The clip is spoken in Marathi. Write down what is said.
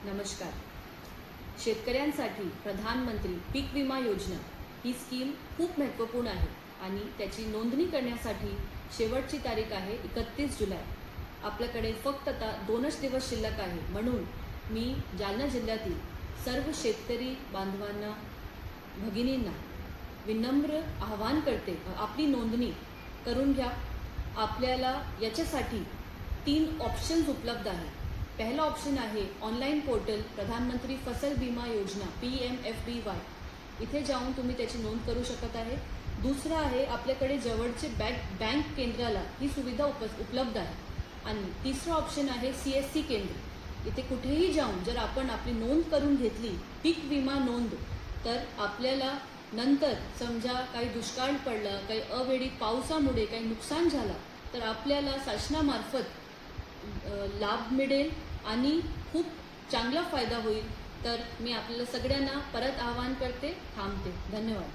नमस्कार. शेतकऱ्यांसाठी प्रधानमंत्री पीक विमा योजना ही स्कीम खूप महत्त्वपूर्ण आहे आणि त्याची नोंदणी करण्यासाठी शेवटची तारीख आहे 31 जुलै. आपल्याकडे फक्त आता 2च दिवस शिल्लक आहे. म्हणून मी जालना जिल्ह्यातील सर्व शेतकरी बांधवांना, भगिनींना विनम्र आवाहन करते, आपली नोंदणी करून घ्या. आपल्याला याच्यासाठी 3 ऑप्शन्स उपलब्ध आहेत. पहला ऑप्शन आहे ऑनलाईन पोर्टल प्रधानमंत्री फसल बीमा योजना PMFBY. इथे जाऊन तुम्ही त्याची नोंद करू शकत आहे. दुसरं आहे आपल्याकडे जवळचे बँक केंद्राला ही सुविधा उपलब्ध आहे. आणि तिसरं ऑप्शन आहे CSC केंद्र. इथे कुठेही जाऊन जर आपण आपली नोंद करून घेतली पीक विमा नोंद, तर आपल्याला नंतर समजा काही दुष्काळ पडला, काही अवेळी पावसामुळे काही नुकसान झालं, तर आपल्याला शासनामार्फत लाभ मिळेल आणि खूप चांगला फायदा होईल. तर मी आपल्याला सगळ्यांना परत आवाहन करते, थांबते. धन्यवाद.